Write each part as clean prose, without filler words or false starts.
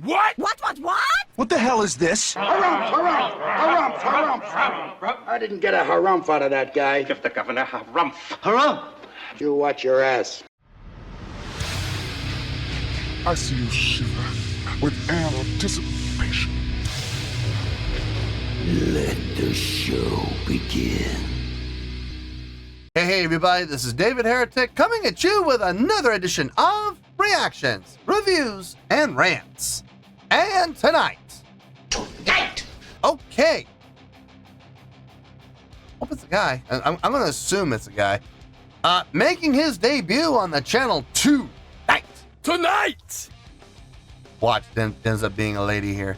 What? What? What the hell is this? Harumph. I didn't get a harumph out of that guy. Give the governor harumph. Harumph? You watch your ass. I see you shiver with anticipation. Let the show begin. Hey everybody, this is David Heretic coming at you with another edition of Reactions, Reviews, and Rants. And tonight. Okay. Hope it's a guy. I'm going to assume it's a guy. Making his debut on the channel tonight. Watch, it ends up being a lady here.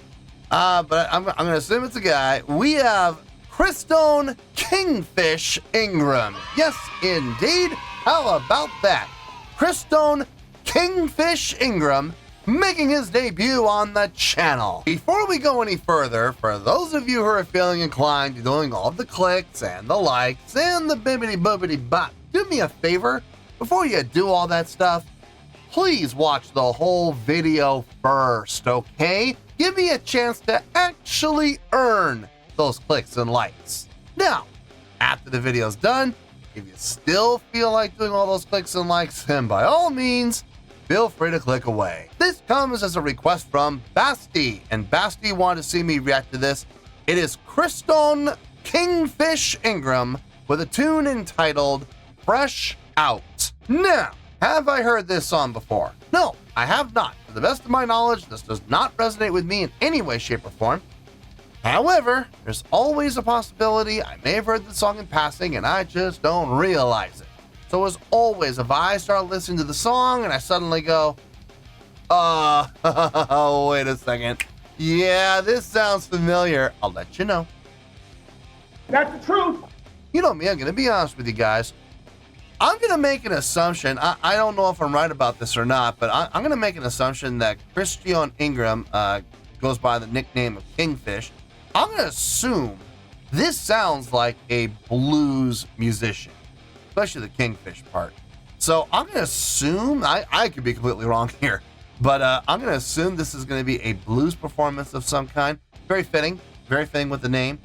But I'm going to assume it's a guy. We have Christone Kingfish Ingram. Yes, indeed. How about that? Christone Kingfish Ingram making his debut on the channel. Before we go any further, for those of you who are feeling inclined to doing all the clicks and the likes and the bibbity boobity bop, do me a favor. Before you do all that stuff, please watch the whole video first, okay? Give me a chance to actually earn those clicks and likes. Now, after the video's done, if you still feel like doing all those clicks and likes, then by all means, feel free to click away. This comes as a request from Basti, and Basti wanted to see me react to this. It is Christone Kingfish Ingram with a tune entitled Fresh Out. Now, have I heard this song before? No, I have not. To the best of my knowledge, this does not resonate with me in any way, shape, or form. However, there's always a possibility I may have heard the song in passing and I just don't realize it. So as always, if I start listening to the song and I suddenly go, oh, wait a second. Yeah, this sounds familiar. I'll let you know. That's the truth. You know me, I'm going to be honest with you guys. I'm going to make an assumption. I don't know if I'm right about this or not, but I'm going to make an assumption that Christone Ingram goes by the nickname of Kingfish. I'm going to assume this sounds like a blues musician, especially the Kingfish part. So I'm going to assume, I could be completely wrong here, but I'm going to assume this is going to be a blues performance of some kind. Very fitting with the name.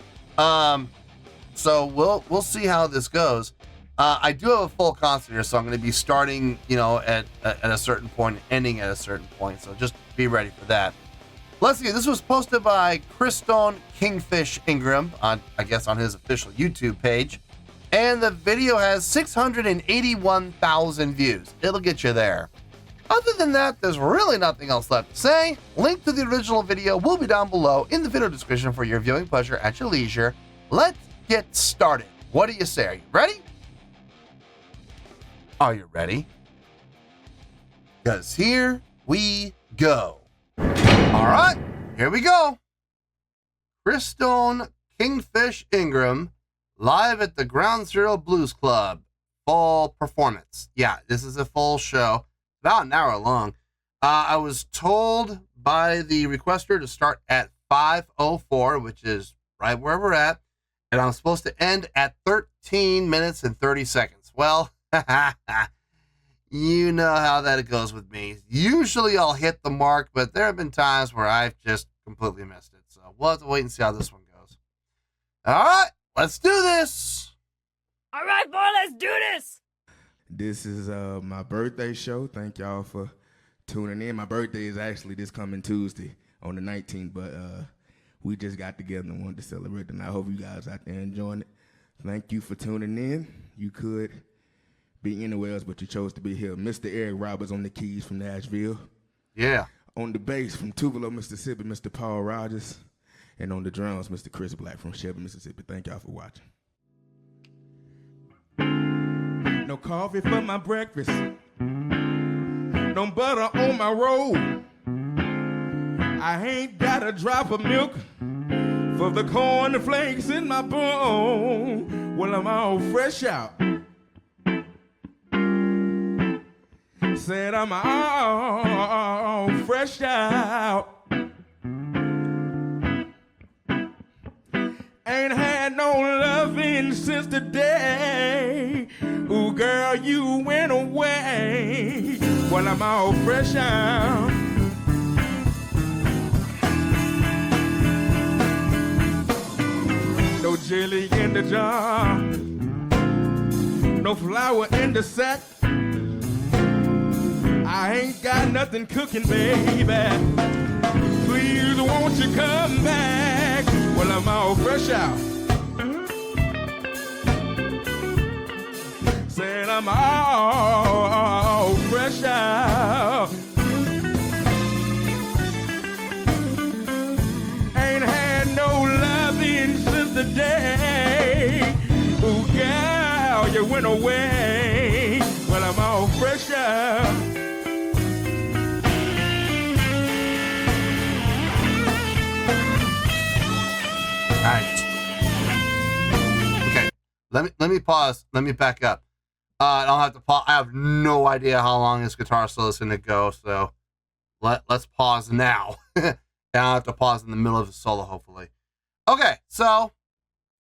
So we'll see how this goes. I do have a full concert here, so I'm going to be starting, at a certain point and ending at a certain point. So just be ready for that. Let's see. This was posted by Christone Kingfish Ingram on his official YouTube page, and the video has 681,000 views. It'll get you there. Other than that, there's really nothing else left to say. Link to the original video will be down below in the video description for your viewing pleasure at your leisure. Let's get started. What do you say? Are you ready? Are you ready? Because here we go. All right, here we go. Christone Kingfish Ingram live at the Ground Zero Blues Club. Full performance. Yeah, this is a full show. About an hour long. I was told by the requester to start at 5:04, which is right where we're at. And I'm supposed to end at 13 minutes and 30 seconds. Well, you know how that goes with me. Usually I'll hit the mark, but there have been times where I've just completely missed it. So we'll have to wait and see how this one goes. All right, let's do this. All right, boy, let's do this. This is my birthday show. Thank y'all for tuning in. My birthday is actually this coming Tuesday on the 19th, but we just got together and wanted to celebrate, and I hope you guys out there enjoying it. Thank you for tuning in. You could be anywhere else, but you chose to be here. Mr. Eric Roberts on the keys from Nashville. Yeah. On the bass from Tupelo, Mississippi, Mr. Paul Rogers. And on the drums, Mr. Chris Black from Shelby, Mississippi. Thank y'all for watching. No coffee for my breakfast. No butter on my roll. I ain't got a drop of milk for the corn flakes in my bowl. Well, I'm all fresh out. Said I'm all fresh out. Ain't had no loving since the day. Ooh, girl, you went away. Well, I'm all fresh out. jelly in the jar, no flour in the sack. I ain't got nothing cooking, baby. Please, won't you come back? Well, I'm all fresh out. Said I'm all fresh out. Ain't had no loving since the day. Ooh, gal, you went away. Well, I'm all fresh out. All right. Okay. Let me pause. Let me back up. I don't have to pause. I have no idea how long this guitar solo is going to go, so let's pause now. And I'll have to pause in the middle of the solo, hopefully. Okay, so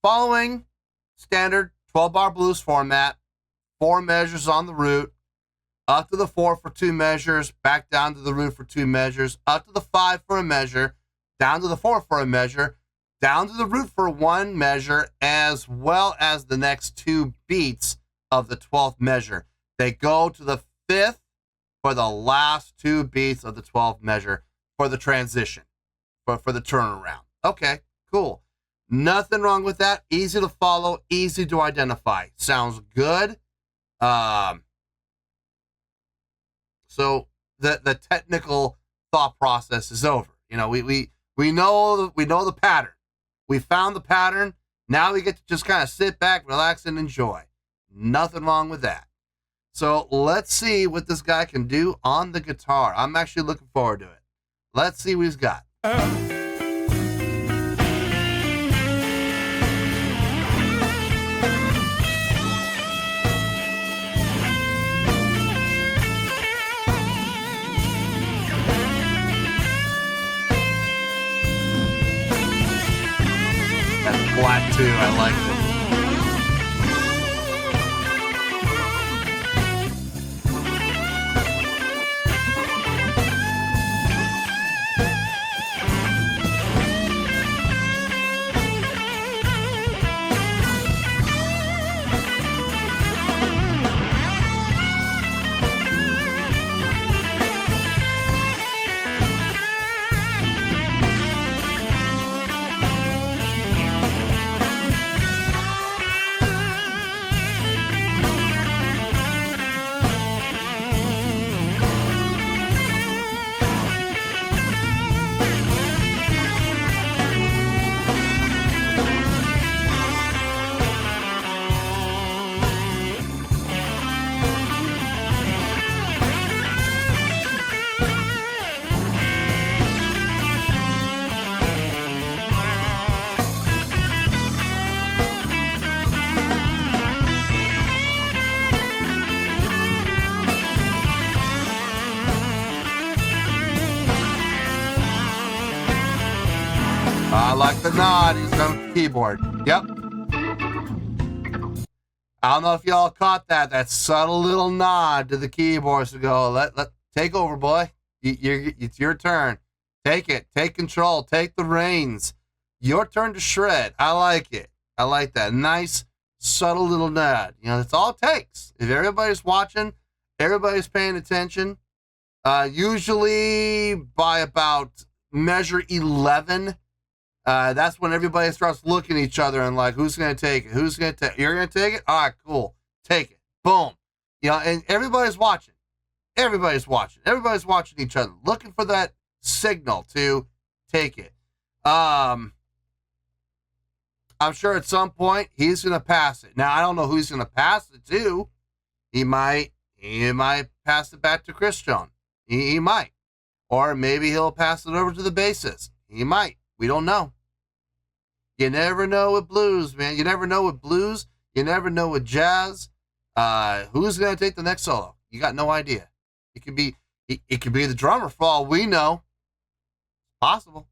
following standard 12-bar blues format, 4 measures on the root, up to the 4 for 2 measures, back down to the root for 2 measures, up to the 5 for a measure, down to the 4 for a measure, down to the root for 1 measure, as well as the next 2 beats of the 12th measure. They go to the 5th for the last 2 beats of the 12th measure for the transition, for the turnaround. Okay, cool. Nothing wrong with that. Easy to follow, easy to identify. Sounds good. So the technical thought process is over. You know, we know the pattern. We found the pattern. Now we get to just kind of sit back, relax, and enjoy. Nothing wrong with that. So let's see what this guy can do on the guitar. I'm actually looking forward to it. Let's see what he's got. That's flat too. I like it. I like the nod. He's on the keyboard. Yep. I don't know if y'all caught that. That subtle little nod to the keyboards to go, let take over, boy. It's your turn. Take it. Take control. Take the reins. Your turn to shred. I like it. I like that. Nice, subtle little nod. You know, that's all it takes. If everybody's watching, everybody's paying attention, usually by about measure 11, that's when everybody starts looking at each other and like, who's going to take it? Who's going to take it? You're going to take it? All right, cool. Take it. Boom. You know, and everybody's watching. Everybody's watching. Everybody's watching each other, looking for that signal to take it. I'm sure at some point he's going to pass it. Now, I don't know who he's going to pass it to. He might pass it back to Christone. He might. Or maybe he'll pass it over to the bassist. He might. We don't know. You never know with blues, man. You never know with blues. You never know with jazz. Who's going to take the next solo? You got no idea. It could be the drummer for all we know. Possible.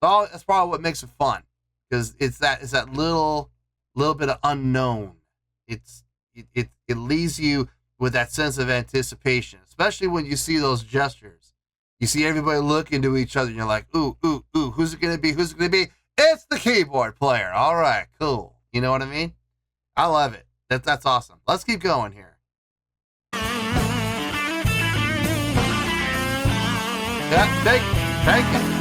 So that's probably what makes it fun, because it's that little bit of unknown. It leaves you with that sense of anticipation, especially when you see those gestures. You see everybody looking to each other, and you're like, ooh, ooh, ooh, who's it gonna be? Who's it gonna be? It's the keyboard player. All right, cool. You know what I mean? I love it. That's awesome. Let's keep going here. Yeah, take it.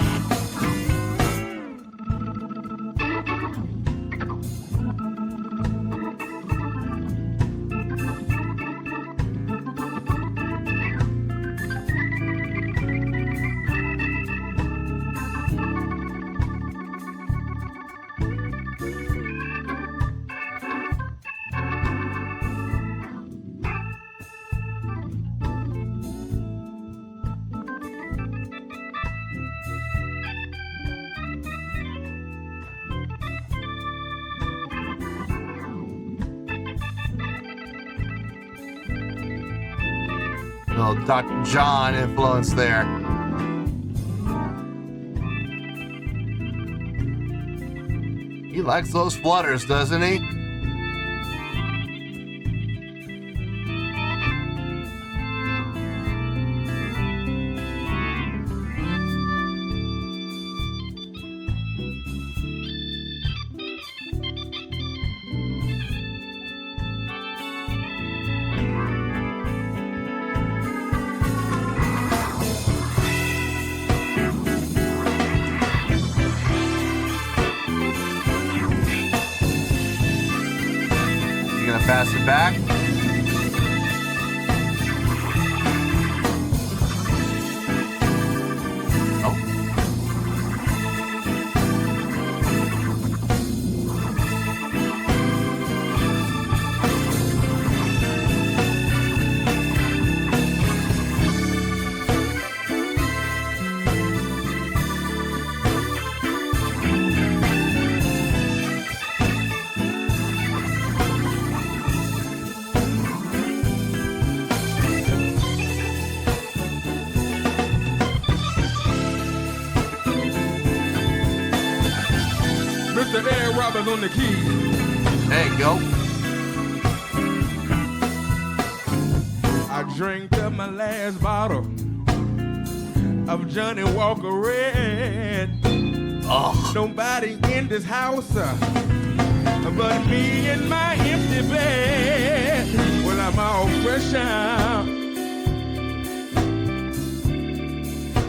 Little Dr. John influence there. He likes those flutters, doesn't he? Pass it back. On the keys. There you go. I drank up my last bottle of Johnny Walker Red. Oh. Nobody in this house but me and my empty bed. Well, I'm all fresh out.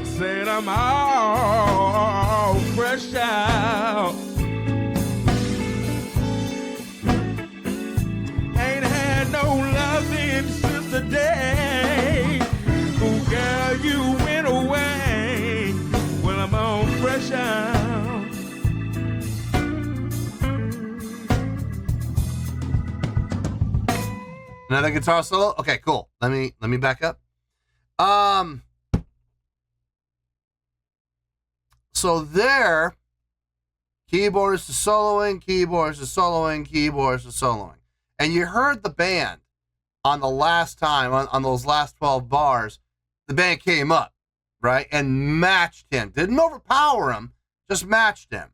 Said I'm all fresh out. No loving since the day, oh girl, you went away. Well, I'm all fresh out. Another guitar solo. Okay, cool. Let me back up. So there, keyboards to soloing, keyboards to soloing, keyboards to soloing. And you heard the band on the last time, on those last 12 bars, the band came up, right? And matched him. Didn't overpower him, just matched him.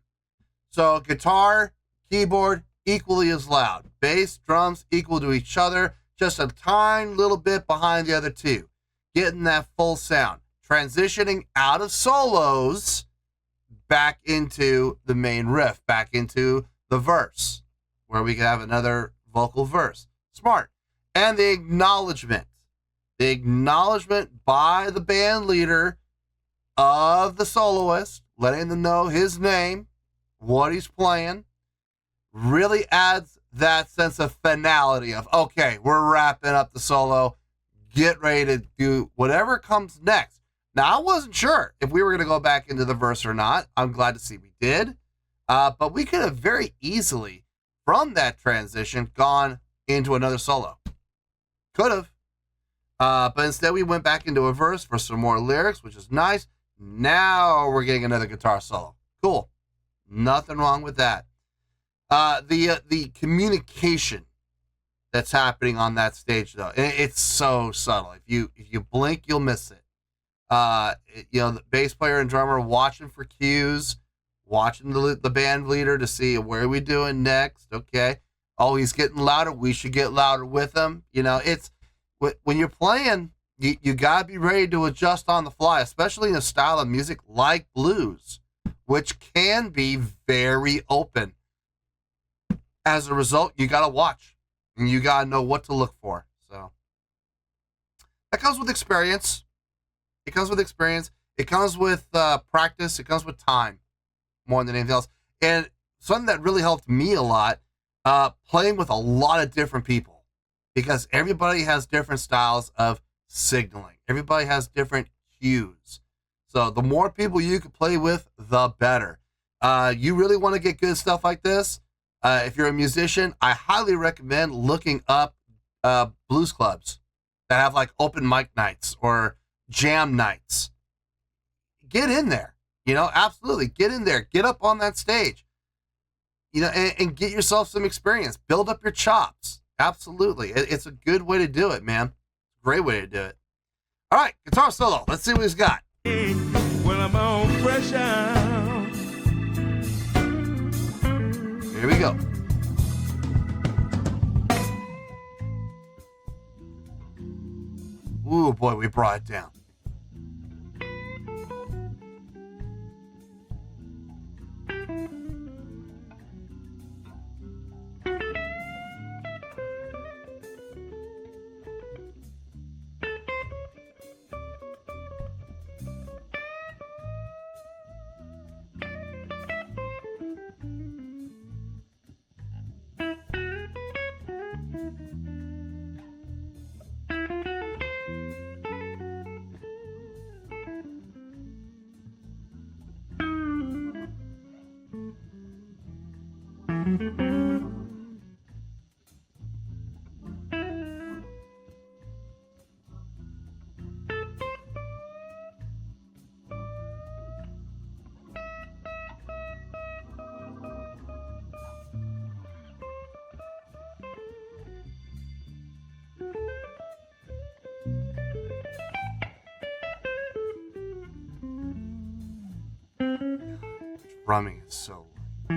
So guitar, keyboard, equally as loud. Bass, drums, equal to each other, just a tiny little bit behind the other two. Getting that full sound. Transitioning out of solos, back into the main riff, back into the verse, where we can have another vocal verse. Smart. And the acknowledgement by the band leader of the soloist, letting them know his name, what he's playing, really adds that sense of finality of, okay, we're wrapping up the solo, get ready to do whatever comes next. Now, I wasn't sure if we were going to go back into the verse or not. I'm glad to see we did. But we could have very easily, from that transition, gone into another solo. Could have. But instead we went back into a verse for some more lyrics, which is nice. Now we're getting another guitar solo. Cool. Nothing wrong with that. The communication that's happening on that stage, though, it's so subtle. If you blink, you'll miss it. The bass player and drummer watching for cues, watching the band leader to see where are we doing next. Okay. Oh, he's getting louder. We should get louder with him. It's when you're playing, you gotta be ready to adjust on the fly, especially in a style of music like blues, which can be very open. As a result, you got to watch and you got to know what to look for. So that comes with experience. It comes with experience. It comes with practice. It comes with time more than anything else. And something that really helped me a lot, playing with a lot of different people, because everybody has different styles of signaling. Everybody has different cues. So the more people you can play with, the better. You really want to get good stuff like this. If you're a musician, I highly recommend looking up blues clubs that have like open mic nights or jam nights. Get in there, absolutely get in there, get up on that stage, and get yourself some experience, build up your chops. Absolutely. It's a good way to do it, man. Great way to do it. All right, guitar solo. Let's see what he's got. Well, I'm on fresh out. Here we go. Ooh, boy, we brought it down. Drumming is so. Ooh,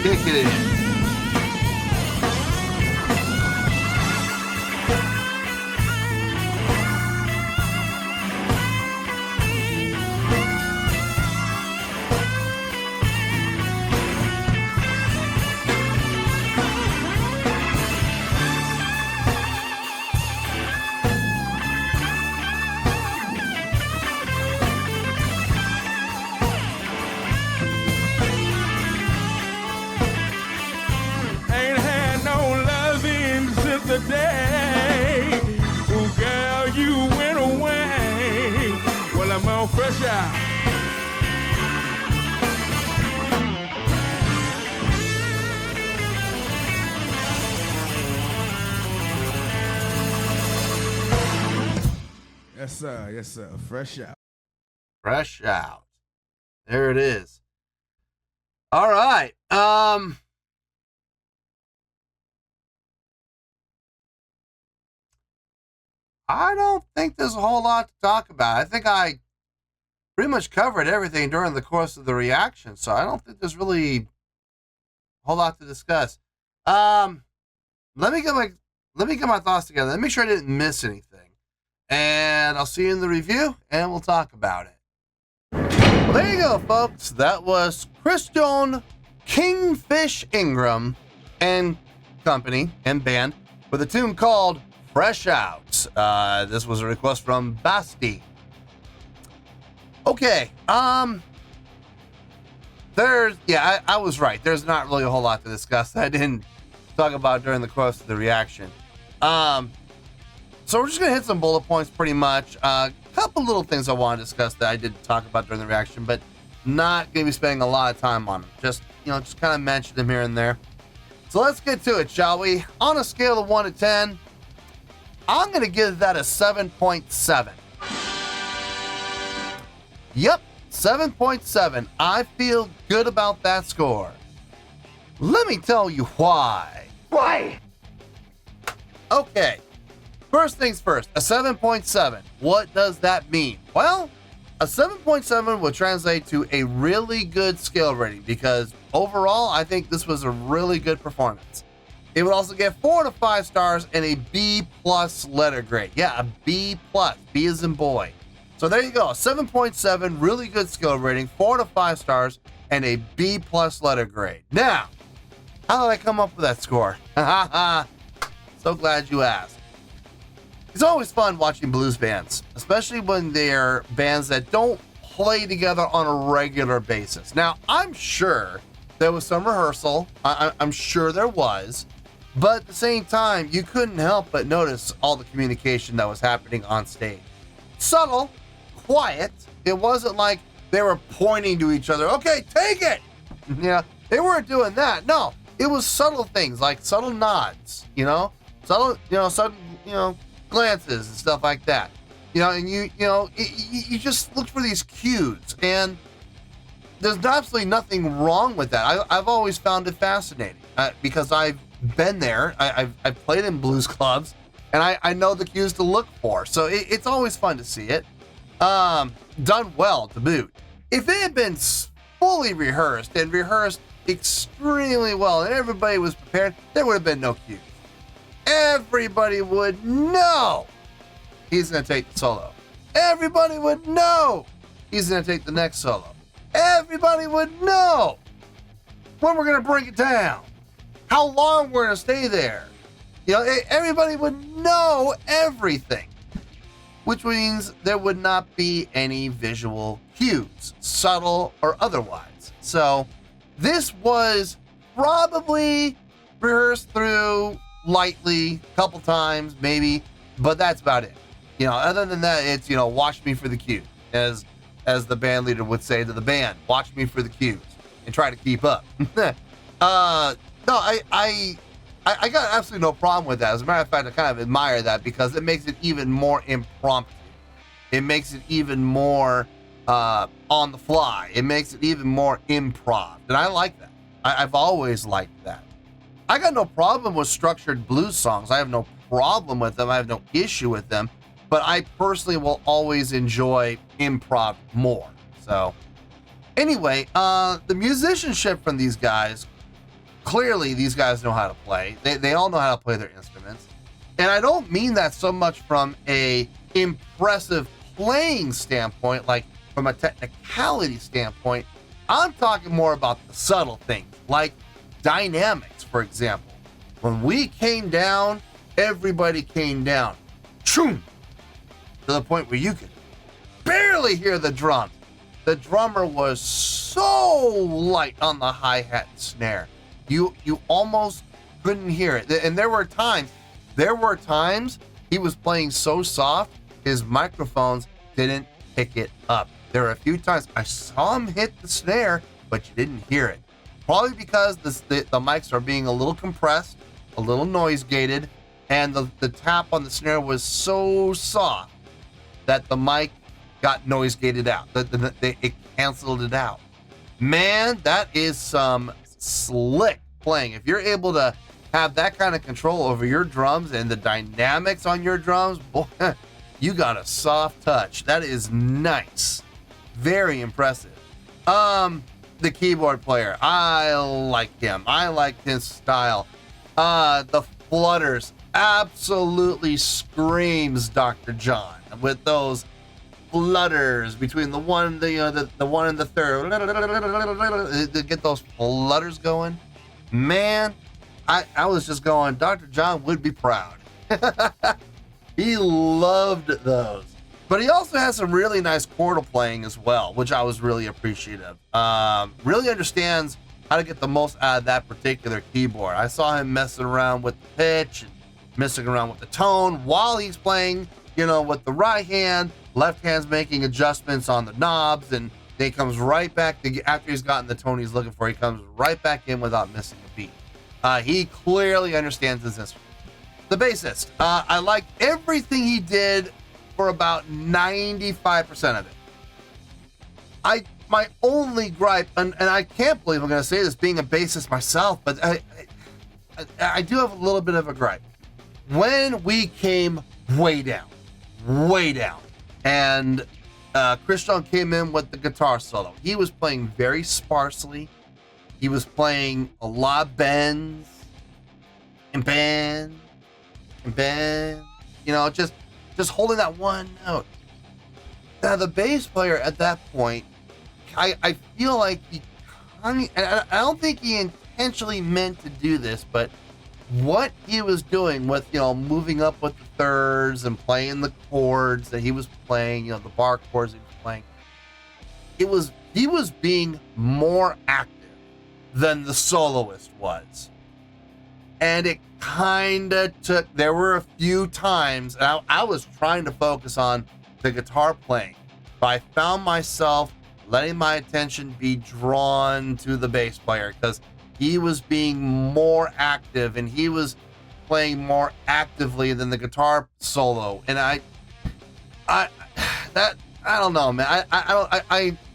kick it in. The day, oh girl, you went away. Well, I'm all fresh out. Yes, sir. Fresh out. Fresh out. There it is. All right. I don't think there's a whole lot to talk about. I think I pretty much covered everything during the course of the reaction, so I don't think there's really a whole lot to discuss. Let me get my thoughts together. Let me make sure I didn't miss anything, and I'll see you in the review, and we'll talk about it. Well, there you go, folks. That was Christone Kingfish Ingram and company and band with a tune called Fresh Out. This was a request from Basti. Okay. I was right. There's not really a whole lot to discuss that I didn't talk about during the course of the reaction. So we're just gonna hit some bullet points pretty much. A couple little things I want to discuss that I didn't talk about during the reaction, but not gonna be spending a lot of time on them. Just kind of mention them here and there. So let's get to it, shall we? On a scale of 1 to 10, I'm going to give that a 7.7. Yep, 7.7. I feel good about that score. Let me tell you why. Why? Okay, first things first, a 7.7. What does that mean? Well, a 7.7 would translate to a really good skill rating because overall, I think this was a really good performance. It would also get 4 to 5 stars and a B+ letter grade. Yeah, a B+. B as in boy. So there you go. 7.7, really good skill rating, 4 to 5 stars, and a B+ letter grade. Now, how did I come up with that score? So glad you asked. It's always fun watching blues bands, especially when they're bands that don't play together on a regular basis. Now, I'm sure there was some rehearsal. I'm sure there was. But at the same time, you couldn't help but notice all the communication that was happening on stage. Subtle, quiet. It wasn't like they were pointing to each other. Okay, take it. Yeah, they weren't doing that. No, it was subtle things like subtle nods, subtle glances and stuff like that. And you just look for these cues, and there's absolutely nothing wrong with that. I've always found it fascinating because I've been there. I've played in blues clubs, and I know the cues to look for. So it's always fun to see it. Done well to boot. If it had been fully rehearsed and rehearsed extremely well and everybody was prepared, there would have been no cues. Everybody would know he's going to take the solo. Everybody would know he's going to take the next solo. Everybody would know when we're going to bring it down, how long we're going to stay there. Everybody would know everything, which means there would not be any visual cues, subtle or otherwise. So this was probably rehearsed through lightly, a couple times maybe, but that's about it. Other than that, it's, watch me for the cues, as the band leader would say to the band, watch me for the cues and try to keep up. No, I got absolutely no problem with that. As a matter of fact, I kind of admire that because it makes it even more impromptu. It makes it even more on the fly. It makes it even more improv. And I like that. I've always liked that. I got no problem with structured blues songs. I have no problem with them. I have no issue with them. But I personally will always enjoy improv more. So anyway, the musicianship from these guys, clearly these guys know how to play. They all know how to play their instruments. And I don't mean that so much from a impressive playing standpoint, like from a technicality standpoint. I'm talking more about the subtle things, like dynamics, for example. When we came down, everybody came down. Choom! To the point where you could barely hear the drums. The drummer was so light on the hi-hat and snare. You almost couldn't hear it. And there were times he was playing so soft, his microphones didn't pick it up. There were a few times I saw him hit the snare, but you didn't hear it. Probably because the mics are being a little compressed, a little noise gated, and the tap on the snare was so soft that the mic got noise gated out. It canceled it out. Man, that is some slick playing. If you're able to have that kind of control over your drums and the dynamics on your drums, boy, you got a soft touch. That is nice. Very impressive. The keyboard player, I like him. I like his style. The flutters absolutely screams Dr. John with those flutters between the one, the one and the third. To get those flutters going, man, I was just going, Dr. John would be proud. He loved those. But he also has some really nice chordal playing as well, which I was really appreciative. Really understands how to get the most out of that particular keyboard. I saw him messing around with the pitch and messing around with the tone while he's playing, with the right hand. Left hand's making adjustments on the knobs, and then he comes right back after he's gotten the tone he's looking for. He comes right back in without missing a beat. He clearly understands his instrument. The bassist, I liked everything he did for about 95% of it. My only gripe, and I can't believe I'm going to say this being a bassist myself, but I do have a little bit of a gripe. When we came way down, and Christone came in with the guitar solo, he was playing very sparsely. He was playing a lot of bends, and bend, and bend. You know, just holding that one note. Now the bass player at that point, I feel like I don't think he intentionally meant to do this, but what he was doing with, you know, moving up with the thirds and playing the chords that he was playing, you know, the bar chords that he was playing, he was being more active than the soloist was. And it kind of took, there were a few times, and I was trying to focus on the guitar playing, but I found myself letting my attention be drawn to the bass player because he was being more active and he was playing more actively than the guitar solo. And I don't know, man.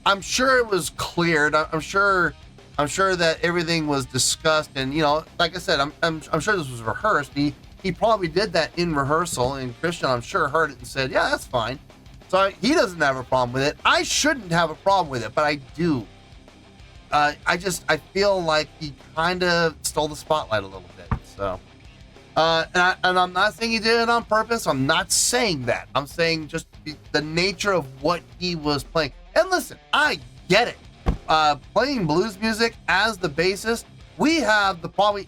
I'm sure it was cleared. I'm sure that everything was discussed, and you know, like I said, I'm sure this was rehearsed. He probably did that in rehearsal, and Christian, I'm sure, heard it and said, yeah, that's fine. So he doesn't have a problem with it. I shouldn't have a problem with it, but I do. I feel like he kind of stole the spotlight a little bit. So, and I'm not saying he did it on purpose. I'm not saying that. I'm saying just the nature of what he was playing. And listen, I get it. Playing blues music as the bassist, we have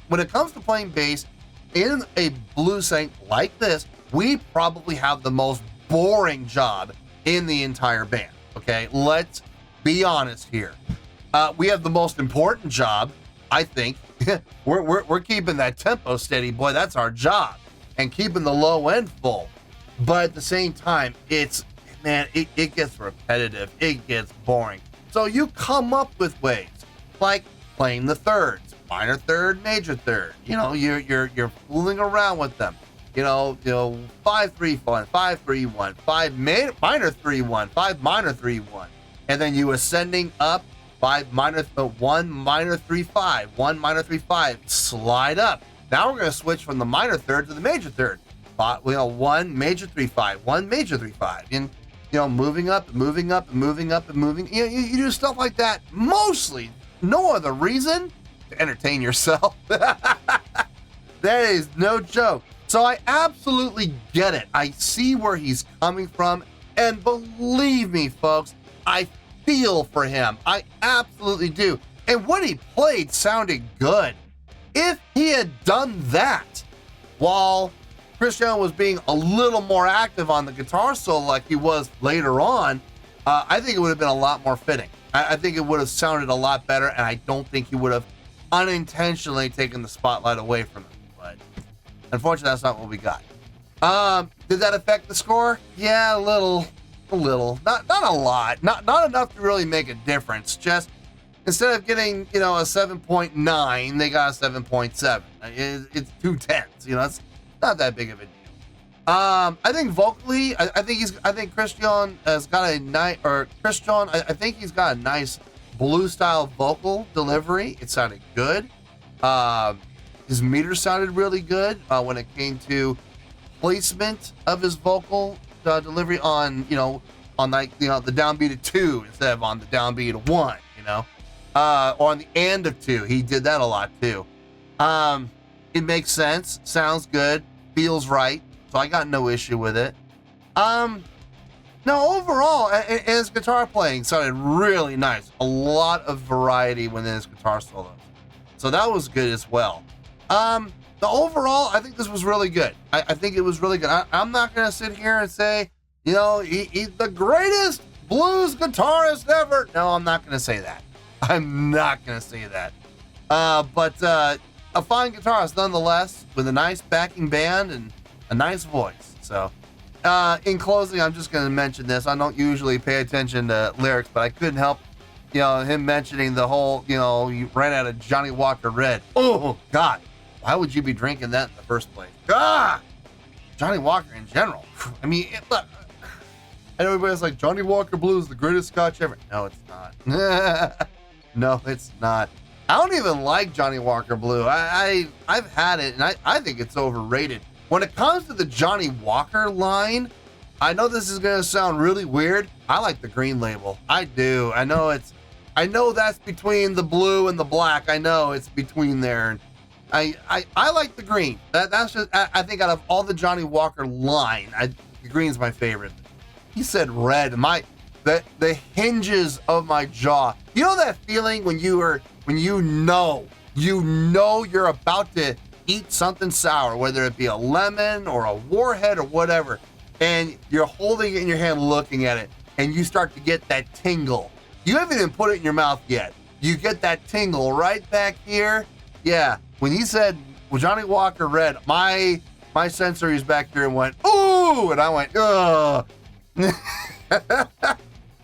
when it comes to playing bass in a blues thing like this, we probably have the most boring job in the entire band. Okay, let's be honest here. We have the most important job, I think. we're keeping that tempo steady, boy. That's our job, and keeping the low end full. But at the same time, it gets repetitive. It gets boring. So you come up with ways like playing the thirds, minor third, major third. You know, you're fooling around with them. You know, 5-3-1, 5-3-1, 5 minor 3-1, 5 minor 3-1, and then you ascending up 1 minor 3-5, 1 minor 3-5, slide up. Now we're going to switch from the minor third to the major third. 1 major 3-5, 1 major 3-5, and you know, moving up, moving up, moving up, and moving. You know, you do stuff like that mostly, no other reason, to entertain yourself. That is no joke. So I absolutely get it. I see where he's coming from, and believe me, folks, I feel for him. I absolutely do. And what he played sounded good. If he had done that while Christian was being a little more active on the guitar solo like he was later on, I think it would have been a lot more fitting. I think it would have sounded a lot better, and I don't think he would have unintentionally taken the spotlight away from him. But unfortunately, that's not what we got. Did that affect the score? Yeah, a little. Not a lot. Not enough to really make a difference. Just instead of getting, you know, a 7.9, they got a 7.7. It's 2 tenths. You know, it's not that big of a deal. I think vocally, I think Christian has got a nice, I think he's got a nice blues style vocal delivery. It sounded good. His meter sounded really good when it came to placement of his vocal delivery on, like, the downbeat of 2 instead of on the downbeat of 1, or on the end of 2. He did that a lot too. It makes sense, sounds good, feels right, so I got no issue with it. No, overall, his guitar playing sounded really nice. A lot of variety within his guitar solos, so that was good as well. The overall, I think this was really good. I think it was really good. I'm not gonna sit here and say, he's the greatest blues guitarist ever. No, I'm not gonna say that. I'm not gonna say that. But a fine guitarist nonetheless, with a nice backing band and a nice voice. So, in closing, I'm just gonna mention this. I don't usually pay attention to lyrics, but I couldn't help, him mentioning the whole, you ran out of Johnny Walker Red. Oh God, why would you be drinking that in the first place? Ah, Johnny Walker in general. I mean, look. And everybody's like, Johnny Walker Blue is the greatest scotch ever. No, it's not. No, it's not. I don't even like Johnny Walker Blue. I've had it, and I think it's overrated. When it comes to the Johnny Walker line, I know this is gonna sound really weird. I like the green label. I do. I know that's between the blue and the black. I know it's between there. I like the green. That's just, I think out of all the Johnny Walker line, the green's my favorite. He said red. The hinges of my jaw. You know that feeling when you know you're about to eat something sour, whether it be a lemon or a warhead or whatever, and you're holding it in your hand looking at it, and you start to get that tingle. You haven't even put it in your mouth yet. You get that tingle right back here. Yeah, when he said Johnny Walker red, my sensories back here went, ooh, and I went, ugh.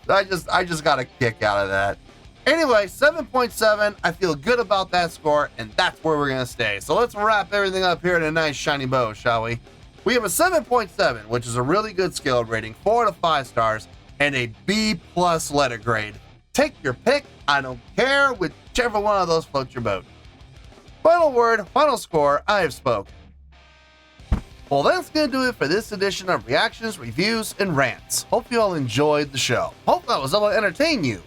I just got a kick out of that. Anyway, 7.7, I feel good about that score, and that's where we're going to stay. So let's wrap everything up here in a nice shiny bow, shall we? We have a 7.7, which is a really good skill rating, 4 out of 5 stars, and a B+ letter grade. Take your pick, I don't care, whichever one of those floats your boat. Final word, final score, I have spoken. Well, that's going to do it for this edition of Reactions, Reviews, and Rants. Hope you all enjoyed the show. Hope I was able to entertain you.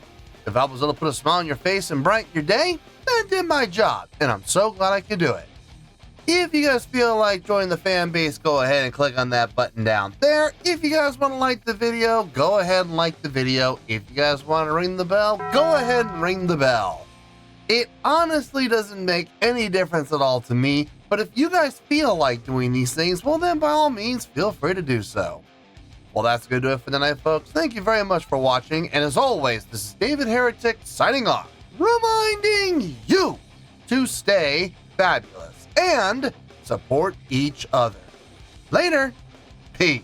If I was able to put a smile on your face and brighten your day, then I did my job, and I'm so glad I could do it. If you guys feel like joining the fan base, go ahead and click on that button down there. If you guys want to like the video, go ahead and like the video. If you guys want to ring the bell, go ahead and ring the bell. It honestly doesn't make any difference at all to me, but if you guys feel like doing these things, well then by all means, feel free to do so. Well, that's going to do it for the night, folks. Thank you very much for watching, and as always, this is David Heretic signing off, reminding you to stay fabulous and support each other. Later. Peace.